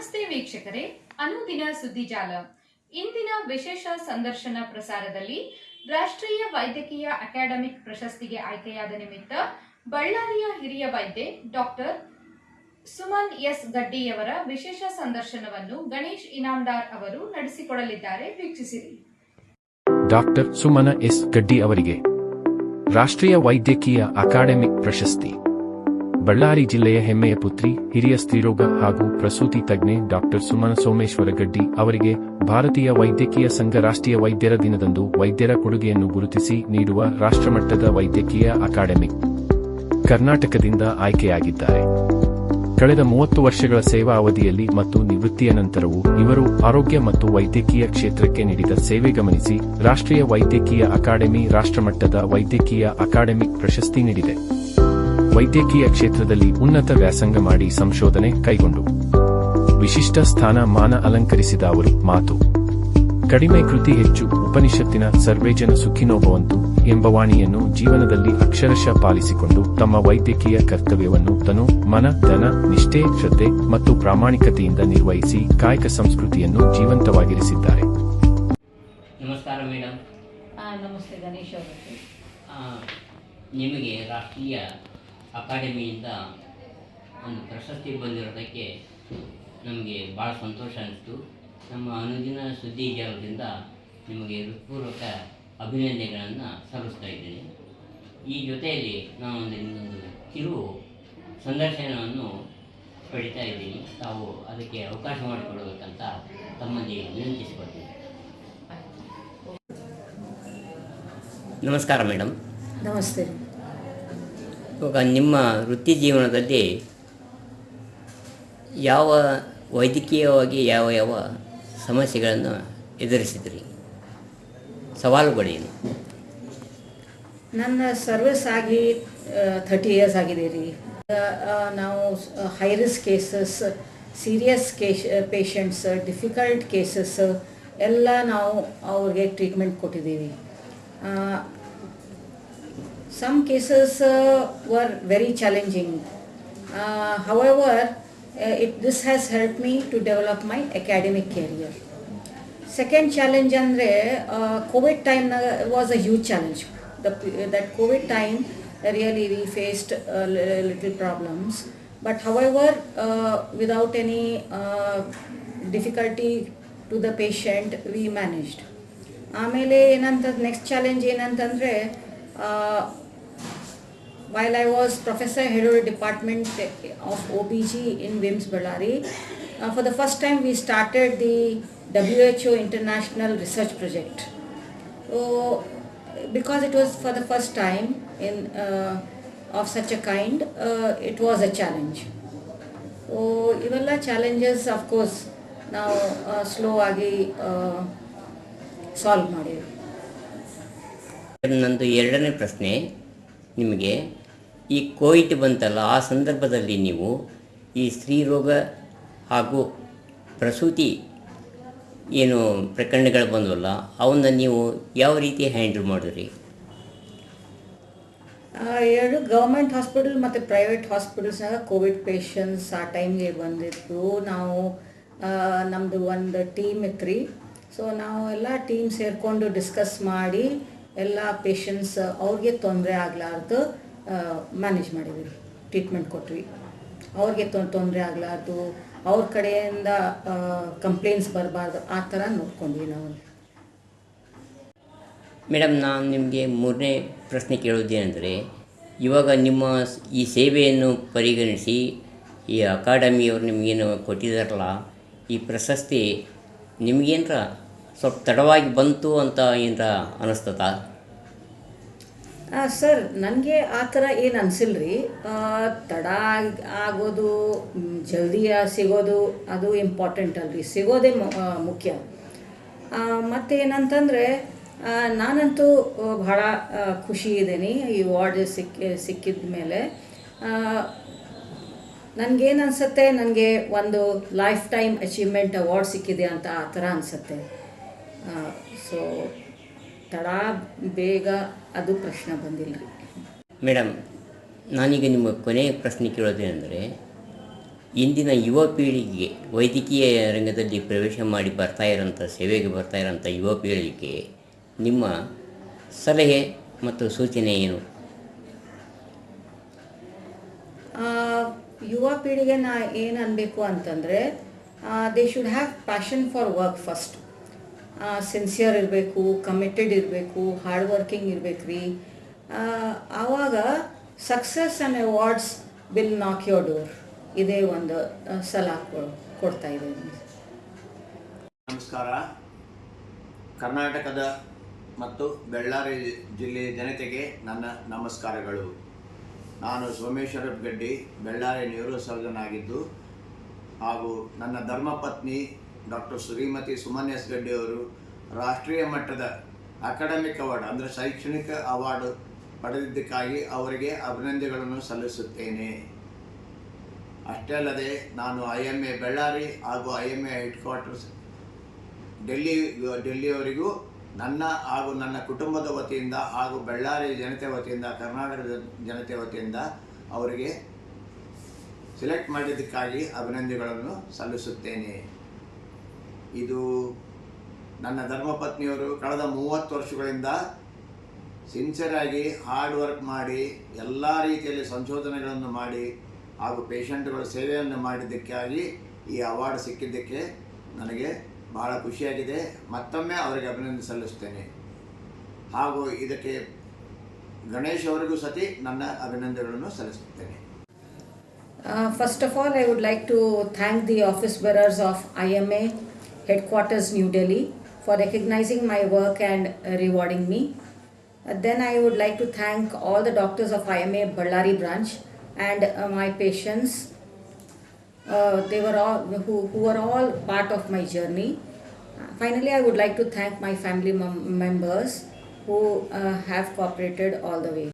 ನಮಸ್ತೆ ವೀಕ್ಷಕರೇ, ಅನುದಿನ ಸುದ್ದಿಜಾಲ ಇಂದಿನ ವಿಶೇಷ ಸಂದರ್ಶನ ಪ್ರಸಾರದಲ್ಲಿ ರಾಷ್ಟ್ರೀಯ ವೈದ್ಯಕೀಯ ಅಕಾಡೆಮಿಕ್ ಪ್ರಶಸ್ತಿಗೆ ಆಯ್ಕೆಯಾದ ನಿಮಿತ್ತ ಬಳ್ಳಾರಿಯ ಹಿರಿಯ ವೈದ್ಯೆ ಡಾಕ್ಟರ್ ಸುಮನ್ ಎಸ್ ಗಡ್ಡಿಯವರ ವಿಶೇಷ ಸಂದರ್ಶನವನ್ನು ಗಣೇಶ್ ಇನಾಮದಾರ್ ಅವರು ನಡೆಸಿಕೊಡಲಿದ್ದಾರೆ. ವೀಕ್ಷಿಸಿರಿ. ಡಾಕ್ಟರ್ ಸುಮನ ಎಸ್ ಗಡ್ಡಿ ಅವರಿಗೆ ರಾಷ್ಟ್ರೀಯ ವೈದ್ಯಕೀಯ ಅಕಾಡೆಮಿಕ್ ಪ್ರಶಸ್ತಿ. ಬಳ್ಳಾರಿ ಜಿಲ್ಲೆಯ ಹೆಮ್ಮೆಯ ಪುತ್ರಿ, ಹಿರಿಯ ಸ್ತ್ರೀರೋಗ ಹಾಗೂ ಪ್ರಸೂತಿ ತಜ್ಞೆ ಡಾಕ್ಟರ್ ಸುಮನ ಸೋಮೇಶ್ವರ ಗಡ್ಡಿ ಅವರಿಗೆ ಭಾರತೀಯ ವೈದ್ಯಕೀಯ ಸಂಘ ರಾಷ್ಟ್ರೀಯ ವೈದ್ಯರ ದಿನದಂದು ವೈದ್ಯರ ಕೊಡುಗೆಯನ್ನು ಗುರುತಿಸಿ ನೀಡುವ ರಾಷ್ಟ್ರಮಟ್ಟದ ವೈದ್ಯಕೀಯ ಅಕಾಡೆಮಿಕ್ ಕರ್ನಾಟಕದಿಂದ ಆಯ್ಕೆಯಾಗಿದ್ದಾರೆ. ಕಳೆದ 30 ವರ್ಷಗಳ ಸೇವಾ ಅವಧಿಯಲ್ಲಿ ಮತ್ತು ನಿವೃತ್ತಿಯ ನಂತರವೂ ಇವರು ಆರೋಗ್ಯ ಮತ್ತು ವೈದ್ಯಕೀಯ ಕ್ಷೇತ್ರಕ್ಕೆ ನೀಡಿದ ಸೇವೆ ಗಮನಿಸಿ ರಾಷ್ಟ್ರೀಯ ವೈದ್ಯಕೀಯ ಅಕಾಡೆಮಿ ರಾಷ್ಟ್ರಮಟ್ಟದ ವೈದ್ಯಕೀಯ ಅಕಾಡೆಮಿಕ್ ಪ್ರಶಸ್ತಿ ನೀಡಿದೆ. ವೈದ್ಯಕೀಯ ಕ್ಷೇತ್ರದಲ್ಲಿ ಉನ್ನತ ವ್ಯಾಸಂಗ ಮಾಡಿ ಸಂಶೋಧನೆ ಕೈಗೊಂಡು ವಿಶಿಷ್ಟ ಸ್ಥಾನಮಾನ ಅಲಂಕರಿಸಿದ ಅವರು ಮಾತು ಕಡಿಮೆ ಕೃತಿ ಹೆಚ್ಚು ಉಪನಿಷತ್ತಿನ ಸರ್ವೇಜನ ಸುಖಿನೋಭವಂತು ಎಂಬ ವಾಣಿಯನ್ನು ಜೀವನದಲ್ಲಿ ಅಕ್ಷರಶಃ ಪಾಲಿಸಿಕೊಂಡು ತಮ್ಮ ವೈದ್ಯಕೀಯ ಕರ್ತವ್ಯವನ್ನು ತನು ಮನ ಧನ ನಿಷ್ಠೆ ಶ್ರದ್ಧೆ ಮತ್ತು ಪ್ರಾಮಾಣಿಕತೆಯಿಂದ ನಿರ್ವಹಿಸಿ ಕಾಯಕ ಸಂಸ್ಕೃತಿಯನ್ನು ಜೀವಂತವಾಗಿರಿಸಿದ್ದಾರೆ. ನಮಸ್ಕಾರ ಮೇಡಮ್. ನಮಸ್ತೆ ಗಣೇಶ್ ಅವರಿಗೆ. ನಿಮಗೆ ರಾಷ್ಟ್ರೀಯ ಅಕಾಡೆಮಿಯಿಂದ ಒಂದು ಪ್ರಶಸ್ತಿ ಬಂದಿರೋದಕ್ಕೆ ನಮಗೆ ಭಾಳ ಸಂತೋಷ ಅನಿಸ್ತು. ನಮ್ಮ ಅನುದಿನ ಸುದ್ದಿ ಜಾಲದಿಂದ ನಿಮಗೆ ಹೃತ್ಪೂರ್ವಕ ಅಭಿನಂದನೆಗಳನ್ನು ಸಲ್ಲಿಸ್ತಾ ಇದ್ದೇನೆ. ಈ ಜೊತೆಯಲ್ಲಿ ನಾನೊಂದು ಇನ್ನೊಂದು ಕಿರು ಸಂದರ್ಶನವನ್ನು ಪಡಿತಾ ಇದ್ದೀನಿ. ತಾವು ಅದಕ್ಕೆ ಅವಕಾಶ ಮಾಡಿಕೊಡಬೇಕಂತ ತಮ್ಮಲ್ಲಿ ವಿನಂತಿಸಿಕೊಳ್ತೀನಿ. ನಮಸ್ಕಾರ ಮೇಡಮ್. ನಮಸ್ತೆ. ಇವಾಗ ನಿಮ್ಮ ವೃತ್ತಿ ಜೀವನದಲ್ಲಿ ಯಾವ ವೈದ್ಯಕೀಯವಾಗಿ ಯಾವ ಯಾವ ಸಮಸ್ಯೆಗಳನ್ನು ಎದುರಿಸಿದ್ರಿ, ಸವಾಲುಗಳೇನು? ನನ್ನ ಸರ್ವಿಸ್ ಆಗಿ 30 ಇಯರ್ಸ್ ಆಗಿದೆ ರೀ. ನಾವು high risk cases, serious patients, difficult cases ಎಲ್ಲ ನಾವು ಅವ್ರಿಗೆ ಟ್ರೀಟ್ಮೆಂಟ್ ಕೊಟ್ಟಿದ್ದೀವಿ. Some cases were very challenging. However, this has helped me to develop my academic career. Second challenge andre COVID time was a huge challenge. That COVID time really we faced little problems. But however, without any difficulty to the patient, we managed. ಆಮೇಲೆ ಏನಂತ next challenge ಏನಂತಂದರೆ, while I was professor head of the department of OBG in WIMS Ballari, for the first time we started the WHO International Research Project. So, because it was for the first time in of such a kind, it was a challenge. So, ಇವಲ್ಲ challenges of course ನಾವು slow ಆಗಿ solve ಮಾಡಿದ್ವಿ. ನಂದು ಎರಡನೇ ಪ್ರಶ್ನೆ ನಿಮಗೆ, ಈ Covid ಬಂತಲ್ಲ, ಆ ಸಂದರ್ಭದಲ್ಲಿ ನೀವು ಈ ಸ್ತ್ರೀರೋಗ ಹಾಗೂ ಪ್ರಸೂತಿ ಏನು ಪ್ರಕರಣಗಳು ಬಂದವಲ್ಲ ಅವನ್ನ ನೀವು ಯಾವ ರೀತಿ ಹ್ಯಾಂಡಲ್ ಮಾಡಿದ್ರಿ? ಎರಡು ಗೌರ್ಮೆಂಟ್ ಹಾಸ್ಪಿಟಲ್ ಮತ್ತು ಪ್ರೈವೇಟ್ ಹಾಸ್ಪಿಟಲ್ಸ್ನಾಗ ಕೋವಿಡ್ ಪೇಷಂಟ್ಸ್ ಆ ಟೈಮ್ಗೆ ಬಂದಿತ್ತು. ನಾವು ನಮ್ಮದು ಒಂದು ಟೀಮ್ ಇತ್ತು ರೀ. ಸೊ ನಾವು ಎಲ್ಲ ಟೀಮ್ ಸೇರಿಕೊಂಡು ಡಿಸ್ಕಸ್ ಮಾಡಿ ಎಲ್ಲ ಪೇಷಂಟ್ಸ್ ಅವ್ರಿಗೆ ತೊಂದರೆ ಆಗಲಾರ್ದು ಮ್ಯಾನೇಜ್ ಮಾಡಿದ್ವಿ, ಟ್ರೀಟ್ಮೆಂಟ್ ಕೊಟ್ವಿ. ಅವ್ರಿಗೆ ತೊಂದರೆ ಆಗಲಾರ್ದು, ಅವ್ರ ಕಡೆಯಿಂದ ಕಂಪ್ಲೇಂಟ್ಸ್ ಬರಬಾರ್ದು, ಆ ಥರ ನೋಡ್ಕೊಂಡ್ವಿ ನಾವು. ಮೇಡಮ್, ನಾನು ನಿಮಗೆ ಮೂರನೇ ಪ್ರಶ್ನೆ ಕೇಳೋದೇನೆಂದರೆ, ಇವಾಗ ನಿಮ್ಮ ಈ ಸೇವೆಯನ್ನು ಪರಿಗಣಿಸಿ ಈ ಅಕಾಡೆಮಿಯವರು ನಿಮಗೇನು ಕೊಟ್ಟಿದ್ದಾರಲ್ಲ, ಈ ಪ್ರಶಸ್ತಿ ನಿಮಗೇನರ ಸ್ವಲ್ಪ ತಡವಾಗಿ ಬಂತು ಅಂತ ಏನರ ಅನ್ನಿಸ್ತದ? ಸರ್, ನನಗೆ ಆ ಥರ ಏನು ಅನಿಸಿಲ್ಲ ರೀ. ತಡ ಆಗೋದು, ಜಲ್ದಿ ಸಿಗೋದು ಅದು ಇಂಪಾರ್ಟೆಂಟ್ ಅಲ್ರಿ, ಸಿಗೋದೇ ಮುಖ್ಯ. ಮತ್ತೇನಂತಂದರೆ ನಾನಂತೂ ಭಾಳ ಖುಷಿ ಇದ್ದೀನಿ ಈ ಅವಾರ್ಡ್ ಸಿಕ್ಕಿದ ಮೇಲೆ. ನನಗೇನು ಅನಿಸುತ್ತೆ, ನನಗೆ ಒಂದು ಲೈಫ್ ಟೈಮ್ ಅಚೀವ್ಮೆಂಟ್ ಅವಾರ್ಡ್ ಸಿಕ್ಕಿದೆ ಅಂತ ಆ ಥರ ಅನಿಸುತ್ತೆ. ಸೊ ತಡ ಬೇಗ ಅದು ಪ್ರಶ್ನೆ ಬಂದಿಲ್ಲ ರೀ. ಮೇಡಮ್, ನಾನೀಗ ನಿಮ್ಮ ಕೊನೆಯ ಪ್ರಶ್ನೆ ಕೇಳೋದೇನೆಂದರೆ, ಇಂದಿನ ಯುವ ಪೀಳಿಗೆಗೆ ವೈದ್ಯಕೀಯ ರಂಗದಲ್ಲಿ ಪ್ರವೇಶ ಮಾಡಿ ಸೇವೆಗೆ ಬರ್ತಾ ಇರೋಂಥ ಯುವ ಪೀಳಿಗೆಗೆ ನಿಮ್ಮ ಸಲಹೆ ಮತ್ತು ಸೂಚನೆ ಏನು? ಯುವ ಪೀಳಿಗೆ ನಾ ಏನು ಅನ್ಬೇಕು ಅಂತಂದರೆ they should have passion for work first. Sincere ಇರಬೇಕು, ಕಮಿಟೆಡ್ ಇರಬೇಕು, ಹಾರ್ಡ್ ವರ್ಕಿಂಗ್ ಇರಬೇಕು ರೀ. ಆವಾಗ ಸಕ್ಸಸ್ ಆ್ಯಂಡ್ ಅವಾರ್ಡ್ಸ್ ವಿಲ್ ನಾಕ್ ಯೋರ್ ಡೋರ್. ಇದೇ ಒಂದು ಸಲಹೆ ಕೊಡ್ತಾ ಇದ್ದೀನಿ. ನಮಸ್ಕಾರ. ಕರ್ನಾಟಕದ ಮತ್ತು ಬಳ್ಳಾರಿ ಜಿಲ್ಲೆಯ ಜನತೆಗೆ ನನ್ನ ನಮಸ್ಕಾರಗಳು. ನಾನು ಸೋಮೇಶ್ವರ ಗಡ್ಡಿ, ಬಳ್ಳಾರಿ ನ್ಯೂರೋ ಸರ್ಜನ್ ಆಗಿದ್ದು, ಹಾಗೂ ನನ್ನ ಧರ್ಮಪತ್ನಿ ಡಾಕ್ಟರ್ ಶ್ರೀಮತಿ ಸುಮನ್ ಎಸ್ ಗಡ್ಡಿ ಅವರು ರಾಷ್ಟ್ರೀಯ ಮಟ್ಟದ ಅಕಾಡೆಮಿಕ್ ಅವಾರ್ಡ್ ಅಂದರೆ ಶೈಕ್ಷಣಿಕ ಅವಾರ್ಡ್ ಪಡೆದಿದ್ದಕ್ಕಾಗಿ ಅವರಿಗೆ ಅಭಿನಂದನೆಗಳನ್ನು ಸಲ್ಲಿಸುತ್ತೇನೆ. ಅಷ್ಟೇ ಅಲ್ಲದೆ ನಾನು IMA ಬಳ್ಳಾರಿ ಹಾಗೂ IMA ಹೆಡ್ ಕ್ವಾರ್ಟರ್ಸ್ ಡೆಲ್ಲಿಯವರಿಗೂ ನನ್ನ ಹಾಗೂ ನನ್ನ ಕುಟುಂಬದ ವತಿಯಿಂದ ಹಾಗೂ ಬಳ್ಳಾರಿ ಜನತೆ ವತಿಯಿಂದ, ಕರ್ನಾಟಕದ ಜನತೆ ವತಿಯಿಂದ ಅವರಿಗೆ ಸೆಲೆಕ್ಟ್ ಮಾಡಿದ್ದಕ್ಕಾಗಿ ಅಭಿನಂದನೆಗಳನ್ನು ಸಲ್ಲಿಸುತ್ತೇನೆ. ಇದು ನನ್ನ ಧರ್ಮಪತ್ನಿಯವರು ಕಳೆದ 30 ವರ್ಷಗಳಿಂದ ಸಿನ್ಸಿಯರಾಗಿ ಹಾರ್ಡ್ ವರ್ಕ್ ಮಾಡಿ ಎಲ್ಲ ರೀತಿಯಲ್ಲಿ ಸಂಶೋಧನೆಗಳನ್ನು ಮಾಡಿ ಹಾಗೂ ಪೇಷಂಟ್ಗಳ ಸೇವೆಯನ್ನು ಮಾಡಿದ್ದಕ್ಕಾಗಿ ಈ ಅವಾರ್ಡ್ ಸಿಕ್ಕಿದ್ದಕ್ಕೆ ನನಗೆ ಬಹಳ ಖುಷಿಯಾಗಿದೆ. ಮತ್ತೊಮ್ಮೆ ಅವರಿಗೆ ಅಭಿನಂದನೆ ಸಲ್ಲಿಸ್ತೇನೆ. ಹಾಗೂ ಇದಕ್ಕೆ ಗಣೇಶ್ ಅವರಿಗೂ ಸತಿ ನನ್ನ ಅಭಿನಂದನೆಗಳನ್ನು ಸಲ್ಲಿಸುತ್ತೇನೆ. First of all, I would like to thank the office bearers of IMA headquarters New Delhi for recognizing my work and rewarding me. Then I would like to thank all the doctors of IMA Ballari branch and my patients. They were all who were all part of my journey. Finally, I would like to thank my family members who have cooperated all the way.